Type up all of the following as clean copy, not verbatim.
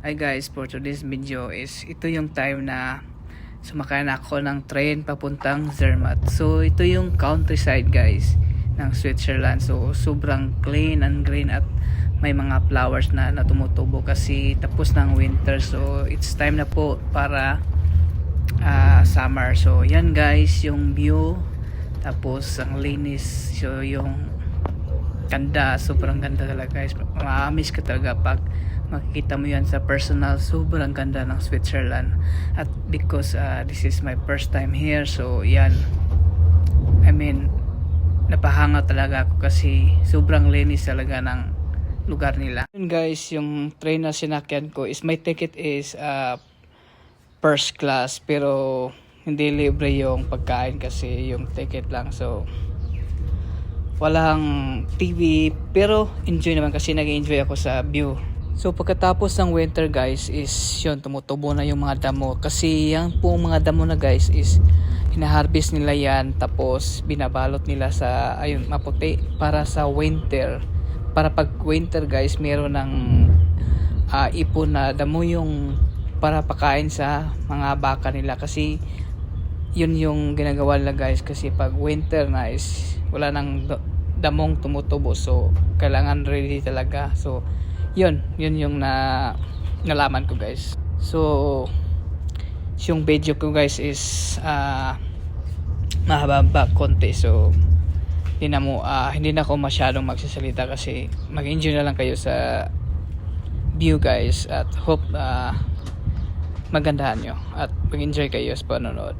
Hi guys, for today's video is ito yung time na sumakay na ako ng train papuntang Zermatt. So ito yung countryside guys ng Switzerland. So sobrang clean and green at may mga flowers na tumutubo kasi tapos ng winter. So it's time na po para summer. So yan guys yung view. Tapos ang linis. So yung ganda, sobrang ganda talaga guys. Ma-miss ka talaga pag makikita mo yan sa personal. Sobrang ganda ng Switzerland at because this is my first time here, so yan, I mean napahanga talaga ako kasi sobrang linis talaga ng lugar nila. Yun guys, yung train na sinakyan ko is my ticket is first class pero hindi libre yung pagkain kasi yung ticket lang. So walang TV pero enjoy naman kasi nag-enjoy ako sa view. So pagkatapos ng winter guys is yun, tumutubo na yung mga damo kasi yan po mga damo na guys is hinaharvest nila yan tapos binabalot nila sa ayun maputi para sa winter, para pag winter guys meron ng ipon na damo yung para pakain sa mga baka nila kasi yun yung ginagawa nila guys kasi pag winter na is wala nang damong tumutubo, so kailangan ready talaga. So yun yung nalaman ko guys. So yung video ko guys is mahaba konti, so hindi na ako masyadong magsasalita kasi mag-enjoy na lang kayo sa view guys at hope magandahan nyo at mag-enjoy kayo sa panonood.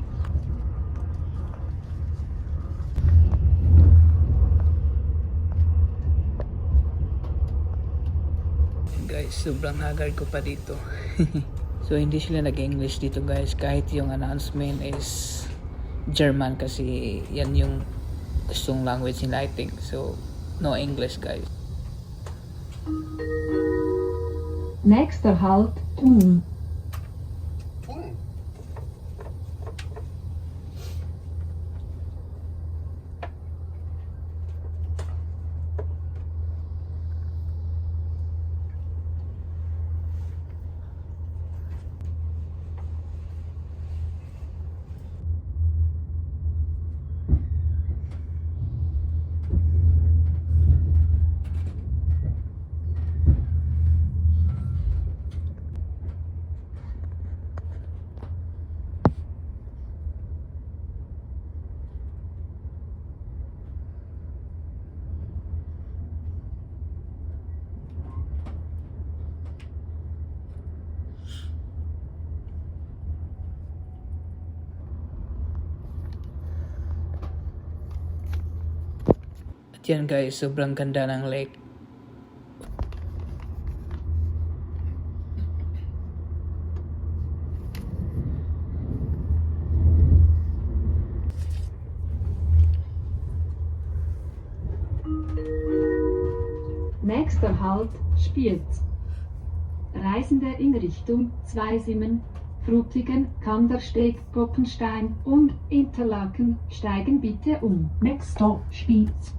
Guys, sobrang haggard ko pa dito. So hindi sila nag-English dito guys kahit yung announcement is German kasi yan yung gustong language nila I think. So no English guys. Nächster Halt Thun. At yan guys, sobrang ganda ng lake. Nächster Halt Spiez. Reisende in Richtung Zweisimmen, Frutigen, Kandersteg, Poppenstein und Interlaken steigen bitte um. Next stop Spiez.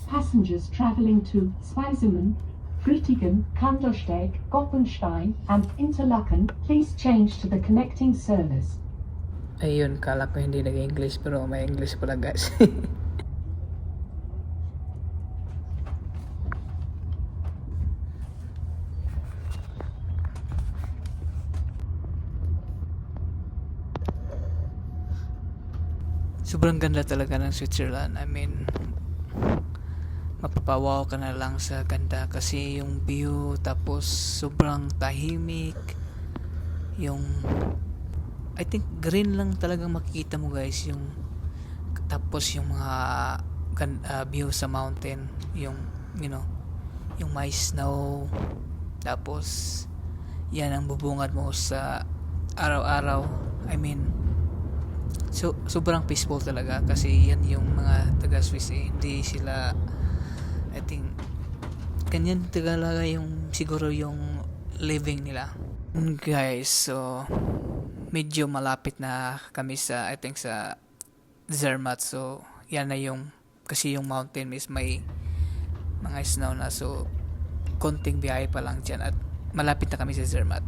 Passengers travelling to Zweisimmen, Frutigen, Kandersteg, Poppenstein and Interlaken, please change to the connecting service. Ayun, kala ko hindi nag-English pero may English pala guys. Sobrang ganda talaga ng Switzerland. I mean, mapapawaw ka na lang sa ganda kasi yung view tapos sobrang tahimik. Yung I think green lang talagang makikita mo guys, yung tapos yung mga view sa mountain, yung yung may snow tapos yan ang bubungad mo sa araw-araw. I mean so sobrang peaceful talaga kasi yan yung mga taga Swiss hindi sila I think ganyan talaga yung siguro yung living nila guys. So medyo malapit na kami sa I think sa Zermatt. So yan na yung kasi yung mountain is may mga snow na, so konting biyahe pa lang dyan at malapit na kami sa Zermatt.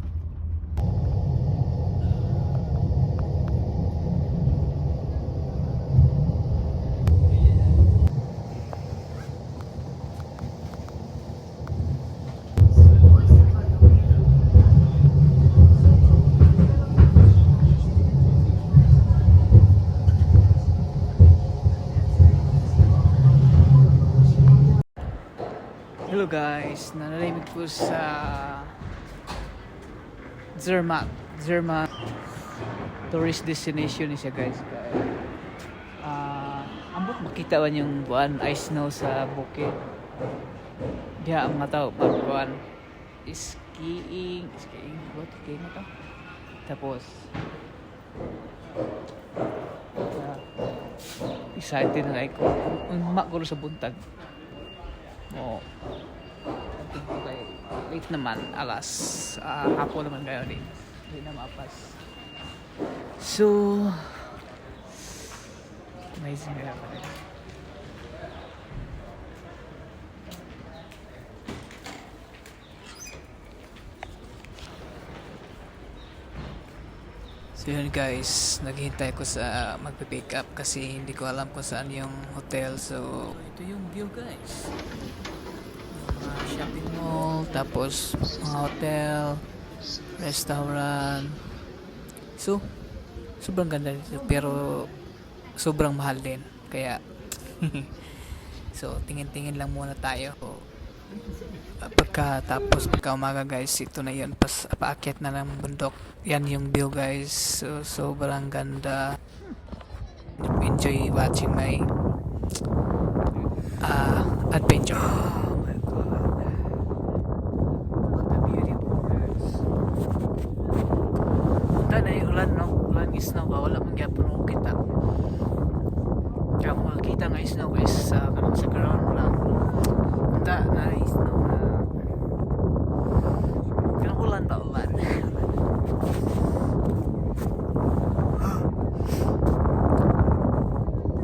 Hello guys, nanalimig po sa Zermatt tourist destination ni siya guys. Ambot makita ba yung buwan ice snow sa bukid. Diha ang mga tao pagkuhan skiing what skiing na to. Tapos excited na ako magkulo sa buntag. Oo. Okay. Late naman, alas hapon naman kayo din. Hindi na mapas. So amazing kaya pa rin. So yun guys, naghihintay ko sa magpipick up kasi hindi ko alam kung saan yung hotel. So ito yung view guys, mga shopping mall, tapos mga hotel, restaurant. So sobrang ganda dito pero sobrang mahal din kaya so tingin-tingin lang muna tayo. Pagka umaga guys, ito na yun, paakyat na ng bundok. Yan yung view guys, so sobrang ganda. Enjoy watching my adventure. Oh my god, what a beautiful guys. Punta na yung ulan, no? Ulan is snow ka, wala mong gyapon mo kita. Kaya kung makakita nga is snow guys sa ground lang. Punta na is snow na ulan ba ulan.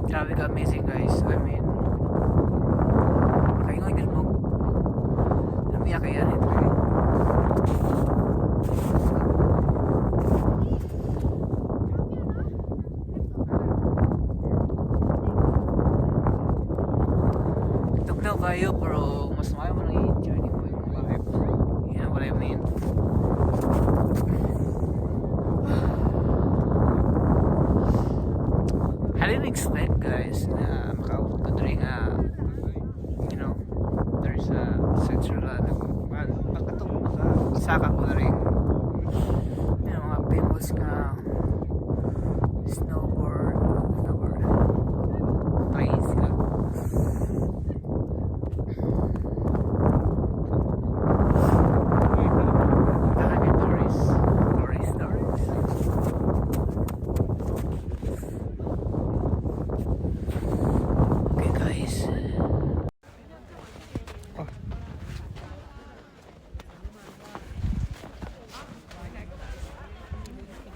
Grabe ka amazing guys. I mean kaingon mo namiya kaya nito eh. Tugnaw kayo pero mas maayo mo nang i-enjoy ni mo yung vibe. You know what I mean? I didn't expect guys na makaabot ko during you know, there's a Switzerland. Makasaka ko na rin yung mga famous nga snowboard place ka.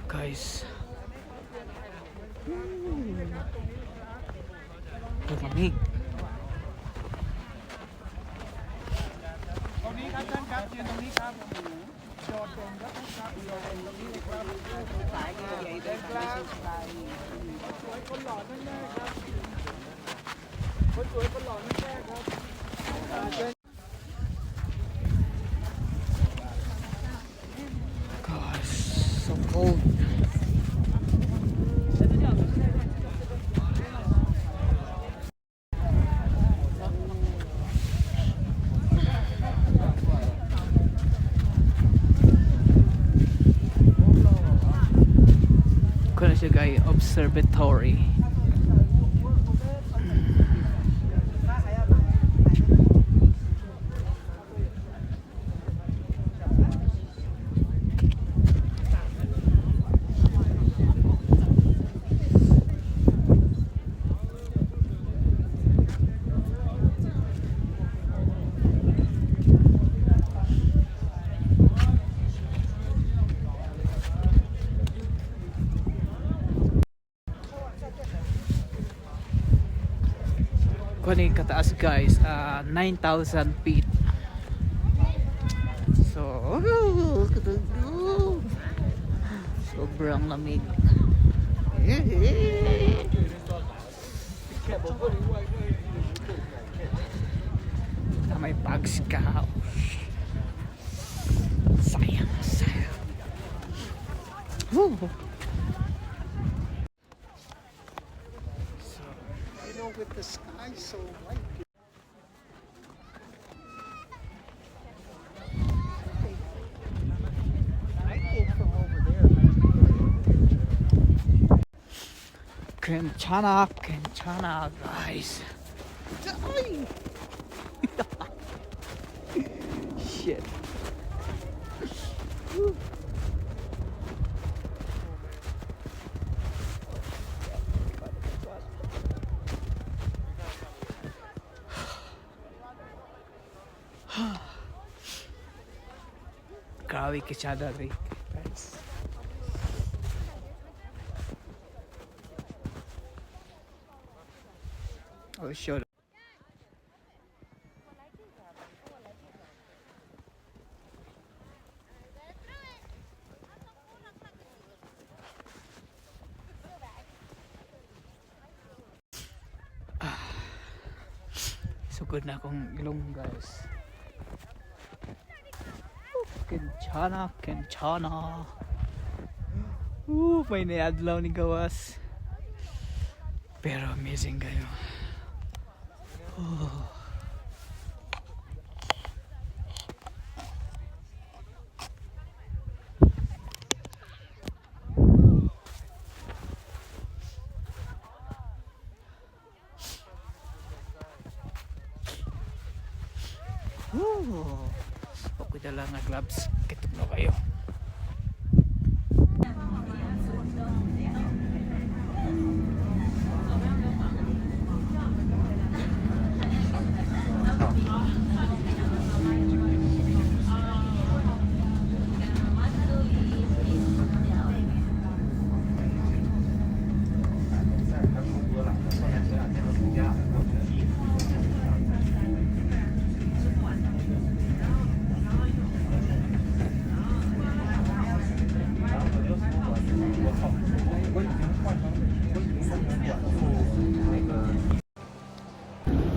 Guys, lamig.ตรงนี้ครับท่านครับยืนตรงนี้ครับโดดเด่นครับท่านครับโดดเด่นตรงนี้เลยครับสายใหญ่เดินครับคนสวยคนหล่อนั่นแน่ครับคนสวยคนหล่อนั่นแน่ครับ Gosh, so cold. Kuna siya guys, observatory. Kung ano kataas guys, 9,000 feet. So Sobrang lamig. Na may bags ka. Sayang, sayang. Woo! You know, with the sky so white. I came from over there. Kenchana, guys. Ay! Shit. Grabe kichada rin, guys. Oh, sure. Sugod na akong ilong, guys. Kenchana. May niadlaw ni gawas. Pero amazing kayo. Pagod na lang nga gloves. Kitok na kayo.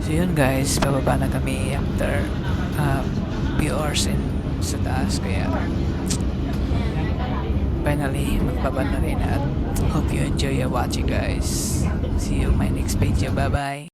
So yun guys, bababa na kami after few hours sa taas, kaya finally magbaba na rin at hope you enjoy your watching guys. See you in my next video, bye bye.